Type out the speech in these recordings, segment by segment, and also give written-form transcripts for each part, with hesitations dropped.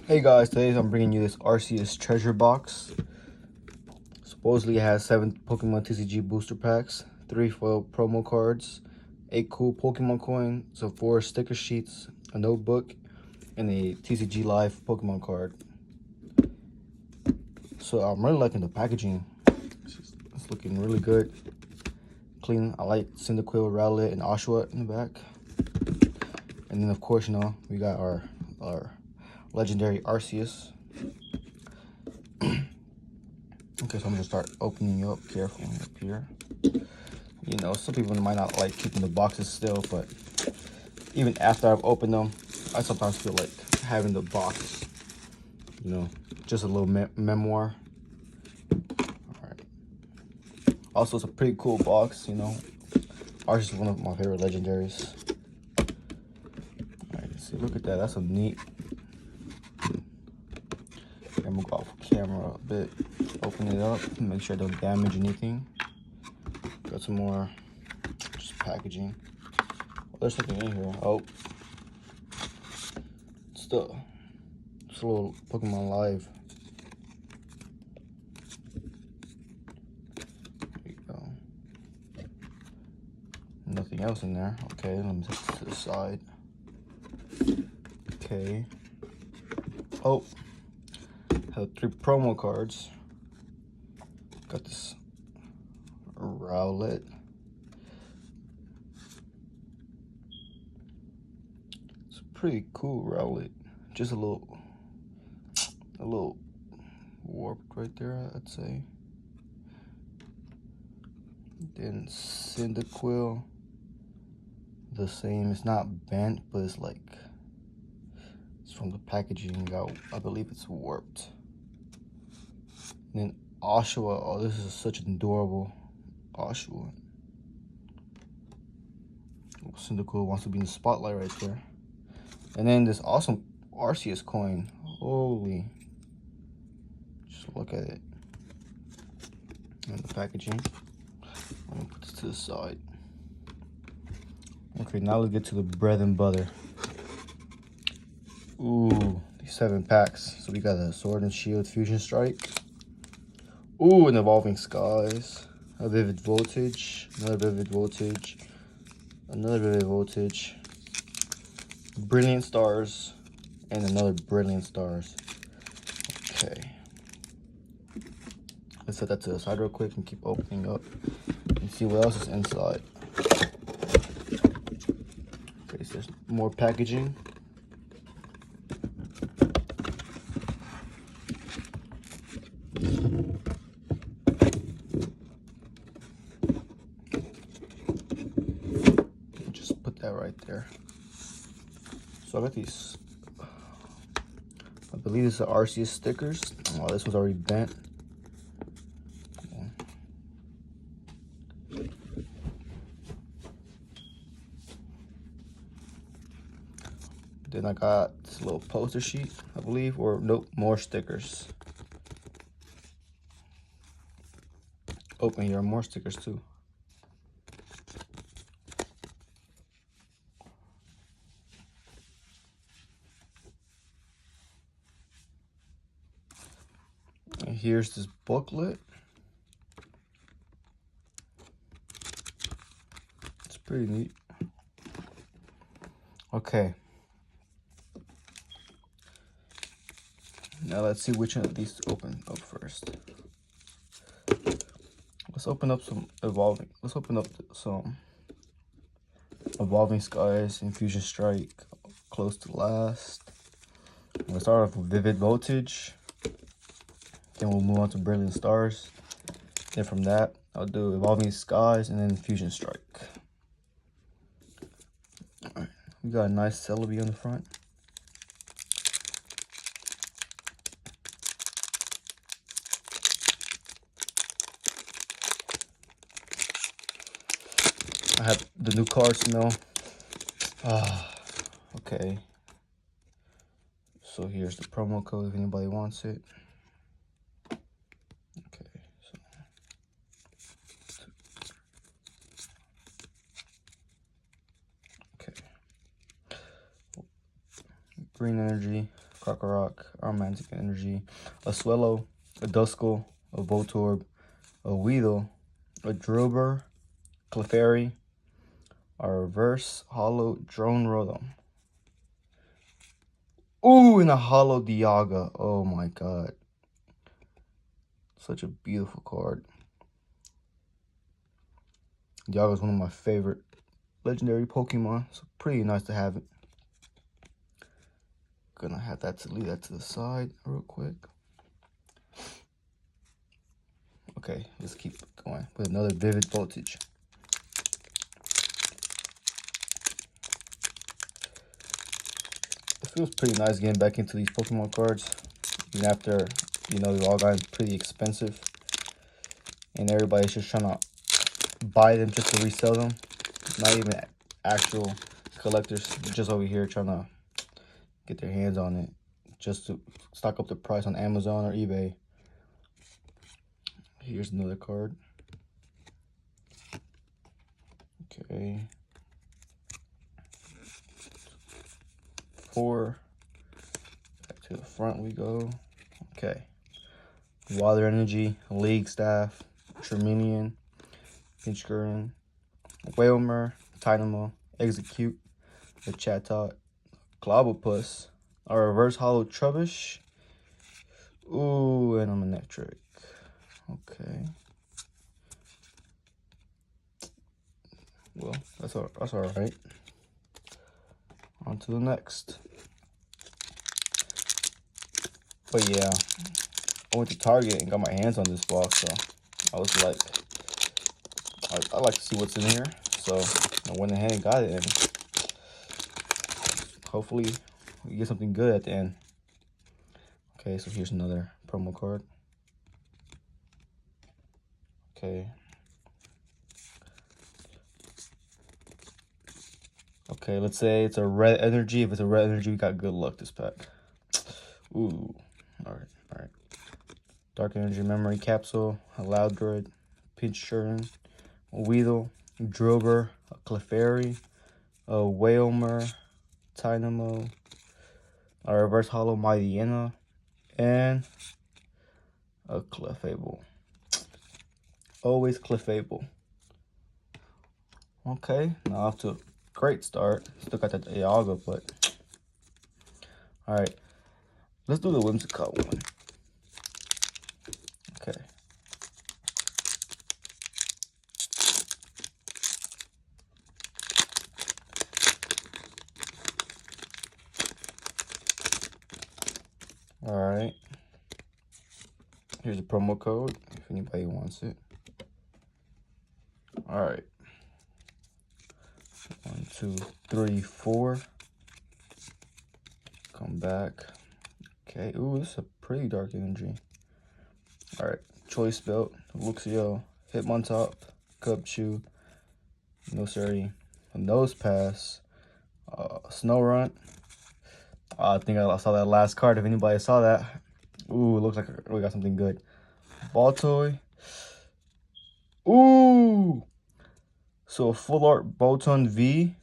Hey guys, today I'm bringing you this Arceus treasure box. Supposedly it has 7 Pokemon TCG booster packs, 3 foil promo cards, 8 cool Pokemon coins, so 4 sticker sheets, a notebook, and a TCG Live Pokemon card. So I'm really liking the packaging. It's looking really good. Clean. I like Cyndaquil, Rowlet, and Oshawott in the back. And then of course, you know, we got our legendary Arceus. Okay, so I'm gonna start opening up carefully up here. You know, some people might not like keeping the boxes still, but even after I've opened them, I sometimes feel like having the box, you know, just a little memoir. All right. Also, it's a pretty cool box, you know. Arceus is one of my favorite legendaries. All right, see, look at that. That's a neat. I'm gonna go off camera a bit, open it up, make sure I don't damage anything. Got some more just packaging. Oh, there's something in here. Oh, it's a little Pokemon Live. There you go. Nothing else in there. Okay, let me set it to the side. Okay. Oh, have 3 promo cards. Got this Rowlet. It's a pretty cool Rowlet. Just a little warped right there, I'd say. Then Cyndaquil, the same. It's not bent, but it's like it's from the packaging. I believe it's warped. And then Oshawott. Oh, this is such an adorable Oshawott. Cyndaquil wants to be in the spotlight right there. And then this awesome Arceus coin. Holy. Just look at it. And the packaging. I'm gonna put this to the side. Okay, now let's get to the bread and butter. Ooh, these 7 packs. So we got a Sword and Shield Fusion Strike. Ooh, an Evolving Skies. A Vivid Voltage. Another Vivid Voltage. Another Vivid Voltage. Brilliant Stars. And another Brilliant Stars. Okay. Let's set that to the side real quick and keep opening up and see what else is inside. Okay, so there's more packaging. Just put that right there. So I got these, I believe these are Arceus stickers. Oh, this one's already bent. Then I got this little poster sheet, I believe, or nope, more stickers. Open here, more stickers too. And here's this booklet. It's pretty neat. Okay. Now let's see which one of these to open up first. Let's open up some evolving. Let's open up some Evolving Skies and Fusion Strike close to last. We'll start off with Vivid Voltage. Then we'll move on to Brilliant Stars. Then from that, I'll do Evolving Skies and then Fusion Strike. Alright, we got a nice Celebi on the front. I have the new cards, you know. Okay. So here's the promo code if anybody wants it. Okay, so Green Energy, Krokorok, Romantic Energy, a Swellow, a Duskull, a Voltorb, a Weedle, a Drillbur, Clefairy, a Reverse Hollow Drone Rotom. Ooh, and a Hollow Dialga. Oh my god. Such a beautiful card. Dialga is one of my favorite legendary Pokemon. So pretty nice to have it. Gonna have that to leave that to the side real quick. Okay, let's keep going with another Vivid Voltage. It feels pretty nice getting back into these Pokemon cards, even after, you know, they've all gotten pretty expensive. And everybody's just trying to buy them just to resell them. Not even actual collectors, just over here trying to get their hands on it just to stock up the price on Amazon or eBay. Here's another card. Okay. 4. Back to the front we go. Okay. Water Energy, League Staff, Treminian, Pinchgurn, Wailmer, Tynamo, Execute, the Chatot, Globopus, a Reverse Hollow Trubbish. Ooh, and I'm Electric. Okay. Well, that's all right. On to the next. But yeah, I went to Target and got my hands on this box, so I was like, I like to see what's in here. So I went ahead and got it, and hopefully we get something good at the end. Okay, so here's another promo card. Okay. Okay, let's say it's a red energy. If it's a red energy, we got good luck this pack. Ooh. Alright. Dark Energy Memory Capsule, a Loudred, Pinchurn, a Weedle, a Drillbur, a Clefairy, a Wailmer, Tynamo, a Reverse Hollow Mightyena, and a Clefable. Always Clefable. Okay, now off to a great start. Still got that Dialga, but alright. Let's do the Whimsicott one. Okay. Alright. Here's a promo code if anybody wants it. Alright. 1, 2, 3, 4. Come back. Okay. Ooh, this is a pretty dark energy. Alright. Choice Belt, Luxio, Hitmontop, Cubchoo, Noseri, Nose Pass, Snorunt. I think I saw that last card. If anybody saw that. Ooh, it looks like we got something good. Baltoy. Ooh! So a Full Art Bolton V.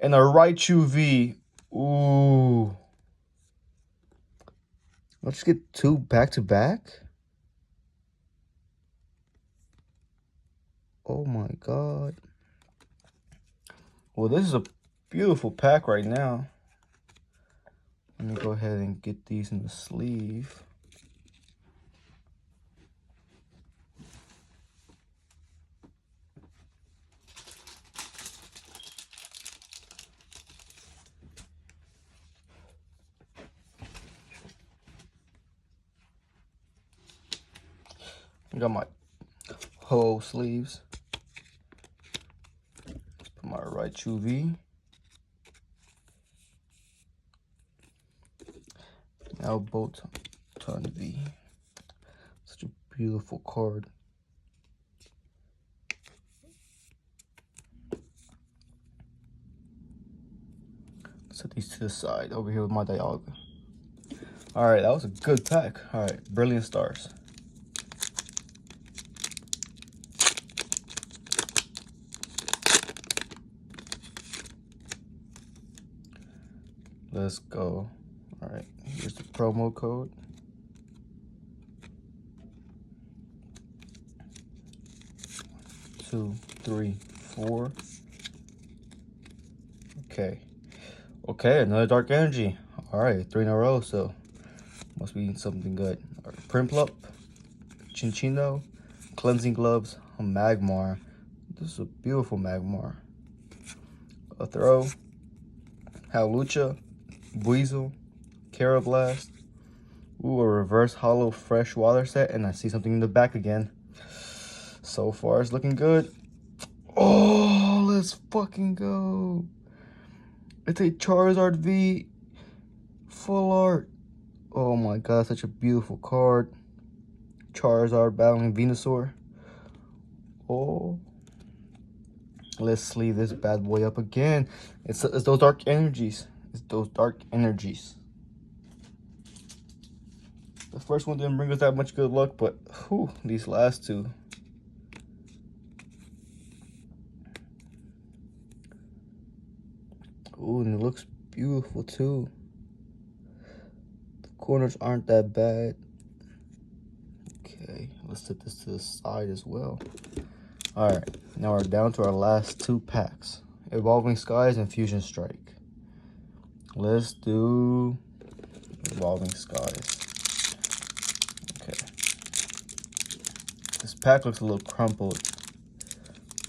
And a Raichu V. Ooh. Let's get 2 back-to-back. Oh my god. Well, this is a beautiful pack right now. Let me go ahead and get these in the sleeve. I got my whole sleeves. Let's put my Raichu V. Now Bolton V. Such a beautiful card. Set these to the side over here with my Dialga. Alright, that was a good pack. Alright, Brilliant Stars. let's go. All right, here's the promo code. Two, three, four. Okay. Okay, another dark energy. All right, 3 in a row, so must be something good. All right, Primplup, Chinchino, Cleansing Gloves, a Magmar. This is a beautiful Magmar. A Throw, Howlucha, Weasel, Carablast. Ooh, a reverse hollow fresh water set, and I see something in the back again. So far, it's looking good. Oh, let's fucking go. It's a Charizard V full art. Oh my god, such a beautiful card. Charizard battling Venusaur. Oh. Let's sleeve this bad boy up again. It's those dark energies. It's those dark energies. The first one didn't bring us that much good luck, but whew, these last two. Ooh, and it looks beautiful too. The corners aren't that bad. Okay, let's set this to the side as well. All right, now we're down to our last 2 packs. Evolving Skies and Fusion Strike. Let's do Evolving Skies. Okay. This pack looks a little crumpled.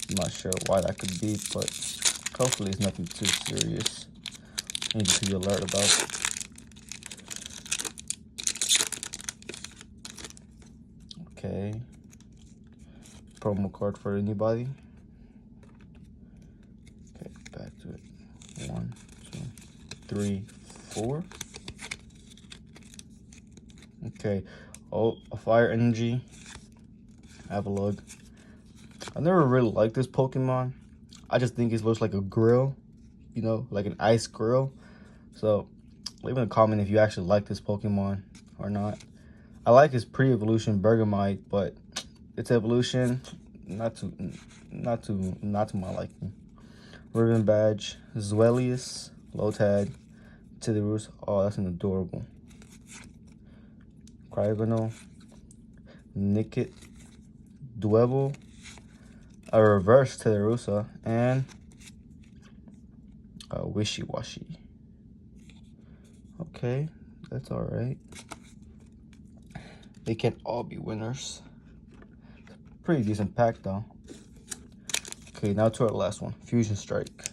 I'm not sure why that could be, but hopefully it's nothing too serious. Need to be alert about. Okay. Promo card for anybody. Okay, back to it. 1, 2, 3, 4. Okay. Oh, a Fire Energy. Avalugg. I never really liked this Pokemon. I just think it looks like a grill, you know, like an ice grill. So leave in a comment if you actually like this Pokemon or not. I like his pre-evolution Bergamite, but its evolution not to my liking. Ribbon Badge, Zwellius, Lotad, Tidorus. Oh, that's an adorable. Cryogonal, Nickit, Dwebble, a reverse Teddiursa, and a Wishy-Washy. Okay, that's all right. They can't all be winners. Pretty decent pack though. Okay, now to our last one, Fusion Strike.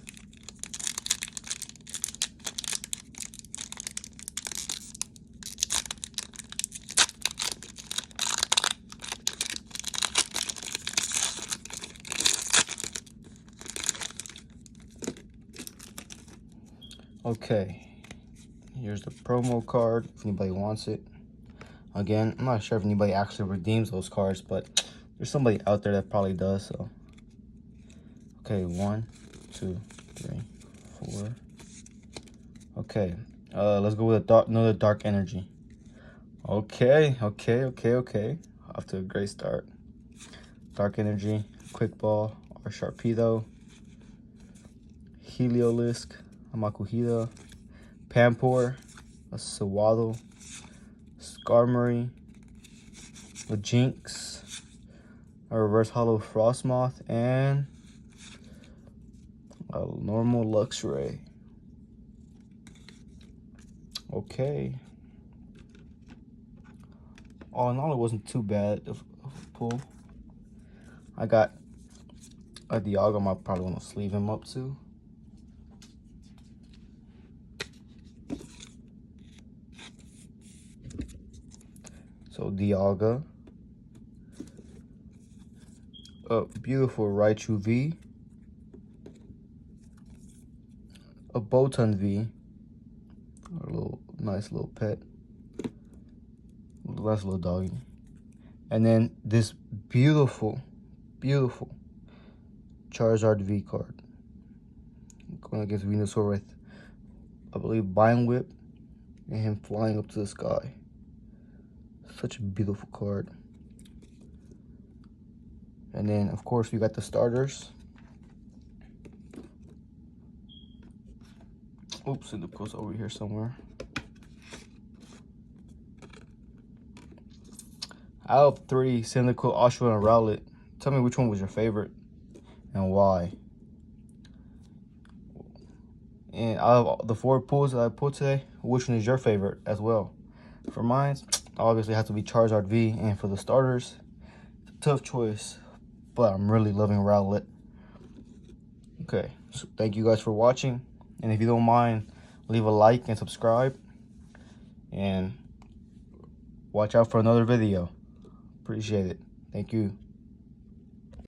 Okay, here's the promo card if anybody wants it. Again, I'm not sure if anybody actually redeems those cards, but there's somebody out there that probably does, so. Okay, 1, 2, 3, 4. Okay, let's go with another dark energy. Okay. Off to a great start. Dark energy, Quick Ball, or Sharpedo, Heliolisk, a Makuhita, Pampor, a Sawaddle, Skarmory, a Jinx, a Reverse Hollow Frostmoth, and a normal Luxray. Okay. All in all, it wasn't too bad of a pull. I got a Dialga. I probably want to sleeve him up too. So Dialga, a beautiful Raichu V, a Botan V, a nice little pet, nice little doggy, and then this beautiful Charizard V card. Going against Venusaur with, I believe, Vine Whip, and him flying up to the sky. Such a beautiful card. And then, of course, we got the starters. Oops, and the post over here somewhere. Out of 3, Cyndaquil, Oshawott, and Rowlet, tell me which one was your favorite and why. And out of the 4 pulls that I pulled today, which one is your favorite as well? For mine, obviously it has to be Charizard V, and for the starters, tough choice, but I'm really loving Rowlet. Okay, so thank you guys for watching, and if you don't mind, leave a like and subscribe, and watch out for another video. Appreciate it. Thank you.